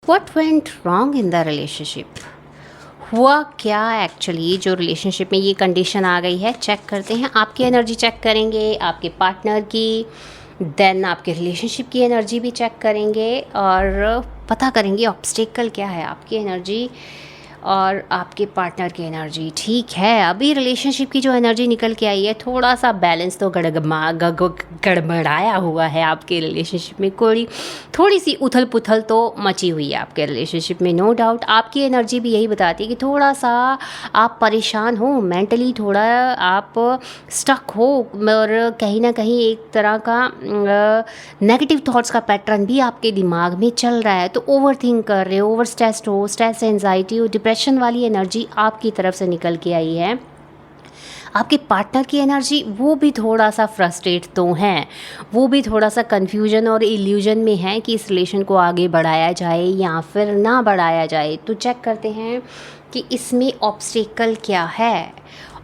What went wrong in the relationship? हुआ क्या actually जो रिलेशनशिप में ये कंडीशन आ गई है? चेक करते हैं, आपकी एनर्जी चेक करेंगे, आपके पार्टनर की, देन आपके रिलेशनशिप की एनर्जी भी चेक करेंगे और पता करेंगे ऑब्स्टेकल क्या है आपकी एनर्जी और आपके पार्टनर की एनर्जी। ठीक है, अभी रिलेशनशिप की जो एनर्जी निकल के आई है, थोड़ा सा बैलेंस तो गड़बड़ाया हुआ है आपके रिलेशनशिप में। कोई थोड़ी सी उथल पुथल तो मची हुई है आपके रिलेशनशिप में, नो डाउट। आपकी एनर्जी भी यही बताती है कि थोड़ा सा आप परेशान हो, मेंटली थोड़ा आप स्टक हो और कहीं ना कहीं एक तरह का नेगेटिव थॉट्स का पैटर्न भी आपके दिमाग में चल रहा है। तो ओवर थिंक कर रहे हो, ओवर स्ट्रेस्ड हो, स्ट्रेस, एंजाइटी और डिप्रेशन वाली एनर्जी आपकी तरफ से निकल के आई है। आपके पार्टनर की एनर्जी, वो भी थोड़ा सा फ्रस्ट्रेट तो हैं, वो भी थोड़ा सा कन्फ्यूजन और इल्यूजन में है कि इस रिलेशन को आगे बढ़ाया जाए या फिर ना बढ़ाया जाए। तो चेक करते हैं कि इसमें ऑब्स्टेकल क्या है।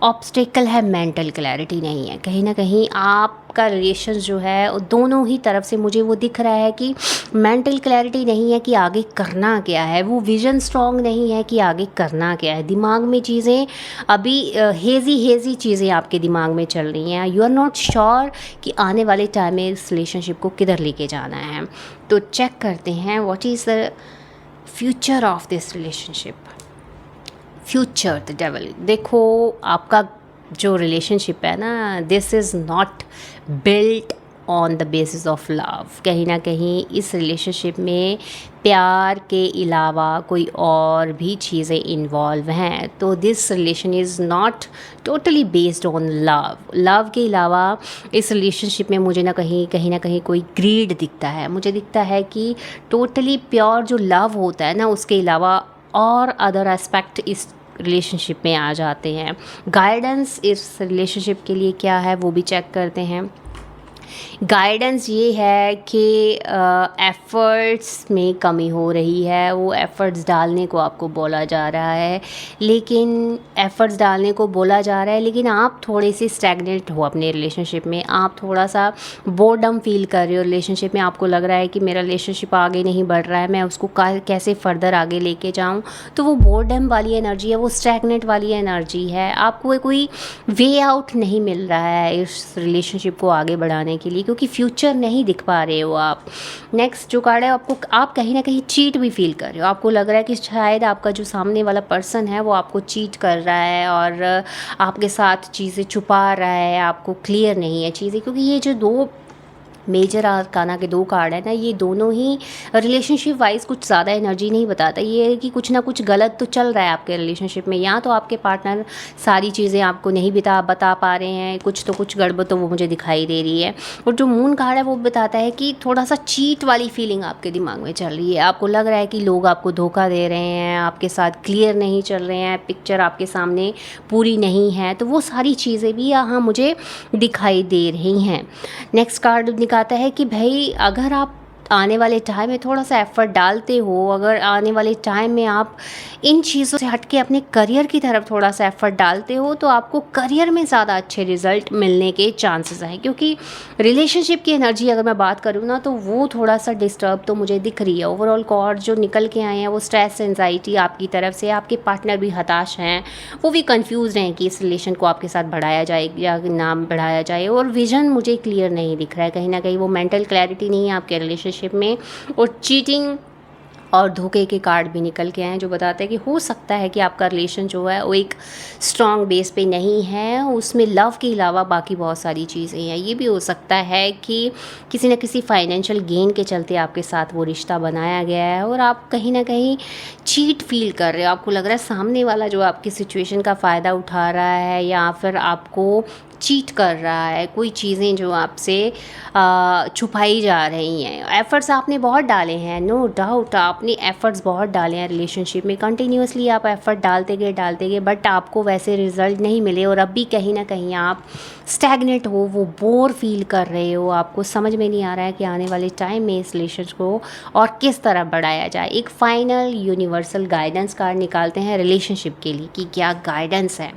ऑब्स्टेकल है मेंटल क्लैरिटी नहीं है। कहीं ना कहीं आपका रिलेशन जो है दोनों ही तरफ से मुझे वो दिख रहा है कि मेंटल क्लैरिटी नहीं है कि आगे करना क्या है, वो विजन स्ट्रांग नहीं है कि आगे करना क्या है। दिमाग में चीज़ें अभी हेज़ी चीज़ें आपके दिमाग में चल रही हैं। यू आर नॉट श्योर कि आने वाले टाइम में इस रिलेशनशिप को किधर लेके जाना है। तो चेक करते हैं what is the future of this relationship. Future the devil. देखो, आपका जो रिलेशनशिप है ना, this is not built on the basis of love. कहीं ना कहीं इस रिलेशनशिप में प्यार के अलावा कोई और भी चीज़ें इन्वॉल्व हैं। तो this relation is not totally based on love. Love के अलावा इस रिलेशनशिप में मुझे कहीं ना कहीं कोई ग्रीड दिखता है। मुझे दिखता है कि टोटली प्योर जो लव होता है ना, उसके अलावा और अदर एस्पेक्ट इस रिलेशनशिप में आ जाते हैं। गाइडेंस इस रिलेशनशिप के लिए क्या है वो भी चेक करते हैं। गाइडेंस ये है कि एफ़र्ट्स में कमी हो रही है, वो एफ़र्ट्स डालने को आपको बोला जा रहा है, लेकिन एफ़र्ट्स डालने को बोला जा रहा है लेकिन आप थोड़े से स्टैग्नेंट हो अपने रिलेशनशिप में। आप थोड़ा सा बोर्डम फील कर रहे हो रिलेशनशिप में। आपको लग रहा है कि मेरा रिलेशनशिप आगे नहीं बढ़ रहा है, मैं उसको कैसे फ़र्दर आगे लेके जाऊँ। तो वो बोर्डम वाली एनर्जी है, वो स्टैग्नेंट वाली एनर्जी है। आपको कोई वे आउट नहीं मिल रहा है इस रिलेशनशिप को आगे बढ़ाने के लिए, क्योंकि फ्यूचर नहीं दिख पा रहे हो आप। नेक्स्ट जो कार्ड है, आप कहीं ना कहीं चीट भी फील कर रहे हो। आपको लग रहा है कि शायद आपका जो सामने वाला पर्सन है वो आपको चीट कर रहा है और आपके साथ चीज़ें छुपा रहा है, आपको क्लियर नहीं है चीज़ें। क्योंकि ये जो दो मेजर आर्काना के दो कार्ड है ना, ये दोनों ही रिलेशनशिप वाइज कुछ ज़्यादा एनर्जी नहीं बताता। ये है कि कुछ ना कुछ गलत तो चल रहा है आपके रिलेशनशिप में। या तो आपके पार्टनर सारी चीज़ें आपको नहीं बता पा रहे हैं, कुछ गड़बड़ तो वो मुझे दिखाई दे रही है। और जो मून कार्ड है वो बताता है कि थोड़ा सा चीट वाली फीलिंग आपके दिमाग में चल रही है। आपको लग रहा है कि लोग आपको धोखा दे रहे हैं, आपके साथ क्लियर नहीं चल रहे हैं, पिक्चर आपके सामने पूरी नहीं है। तो वो सारी चीज़ें भी यहाँ मुझे दिखाई दे रही हैं। नेक्स्ट कार्ड आता है कि भाई अगर आप आने वाले टाइम में थोड़ा सा एफर्ट डालते हो, अगर आने वाले टाइम में आप इन चीज़ों से हट के अपने करियर की तरफ थोड़ा सा एफर्ट डालते हो, तो आपको करियर में ज़्यादा अच्छे रिजल्ट मिलने के चांसेस हैं। क्योंकि रिलेशनशिप की एनर्जी अगर मैं बात करूँ ना, तो वो थोड़ा सा डिस्टर्ब तो मुझे दिख रही है। ओवरऑल कार्ड जो निकल के आए हैं वो स्ट्रेस, एंजाइटी आपकी तरफ से। आपके पार्टनर भी हताश हैं, वो भी कन्फ्यूज़ हैं कि इस रिलेशन को आपके साथ बढ़ाया जाए या ना बढ़ाया जाए। और विजन मुझे क्लियर नहीं दिख रहा है। कहीं ना कहीं वो मेंटल क्लैरिटी नहीं है आपके रिलेशनशिप में। और चीटिंग और धोखे के कार्ड भी निकल के आए हैं जो बताते हैं कि हो सकता है कि आपका रिलेशन जो है वो एक स्ट्रॉन्ग बेस पे नहीं है, उसमें लव के अलावा बाकी बहुत सारी चीज़ें हैं। ये भी हो सकता है कि किसी न किसी फाइनेंशियल गेन के चलते आपके साथ वो रिश्ता बनाया गया है और आप कहीं ना कहीं चीट फील कर रहे हो। आपको लग रहा है सामने वाला जो आपकी सिचुएशन का फ़ायदा उठा रहा है या फिर आपको चीट कर रहा है, कोई चीज़ें जो आपसे छुपाई जा रही हैं। एफ़र्ट्स आपने बहुत डाले हैं, नो डाउट आपने एफ़र्ट्स बहुत डाले हैं रिलेशनशिप में। कंटिन्यूसली आप एफ़र्ट डालते गए बट आपको वैसे रिज़ल्ट नहीं मिले और अब भी कहीं ना कहीं आप स्टैग्नेट हो, वो बोर फील कर रहे हो। आपको समझ में नहीं आ रहा है कि आने वाले टाइम में इस रिलेशन को और किस तरह बढ़ाया जाए। एक फाइनल यूनिवर्सल गाइडेंस कार्ड निकालते हैं रिलेशनशिप के लिए कि क्या गाइडेंस है।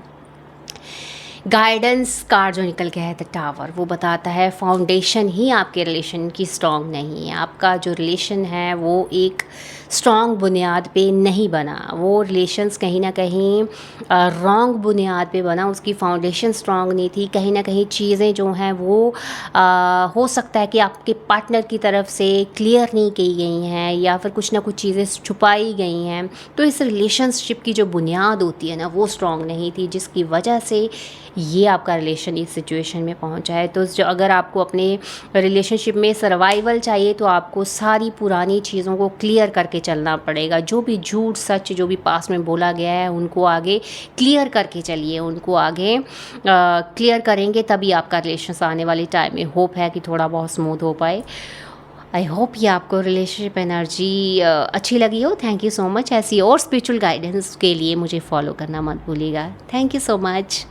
गाइडेंस कार्ड जो निकल के है द टावर, वो बताता है फाउंडेशन ही आपके रिलेशन की स्ट्रॉन्ग नहीं है। आपका जो रिलेशन है वो एक स्ट्रॉन्ग बुनियाद पे नहीं बना, वो रिलेशंस कहीं ना कहीं रॉन्ग बुनियाद पे बना, उसकी फाउंडेशन स्ट्रॉन्ग नहीं थी। कहीं ना कहीं चीज़ें जो हैं वो हो सकता है कि आपके पार्टनर की तरफ से क्लियर नहीं की गई हैं या फिर कुछ ना कुछ चीज़ें छुपाई गई हैं। तो इस रिलेशनशिप की जो बुनियाद होती है ना वो स्ट्रॉन्ग नहीं थी, जिसकी वजह से ये आपका रिलेशन इस सिचुएशन में पहुंचा है। तो जो अगर आपको अपने रिलेशनशिप में सर्वाइवल चाहिए तो आपको सारी पुरानी चीज़ों को क्लियर करके चलना पड़ेगा। जो भी झूठ सच जो भी पास्ट में बोला गया है उनको आगे क्लियर करके चलिए, उनको आगे क्लियर करेंगे तभी आपका रिलेशन आने वाले टाइम में होप है कि थोड़ा बहुत स्मूथ हो पाए। आई होप ये आपको रिलेशनशिप एनर्जी अच्छी लगी हो। Thank you so much. ऐसी और स्पिरिचुअल गाइडेंस के लिए मुझे फॉलो करना मत भूलिएगा। Thank you so much.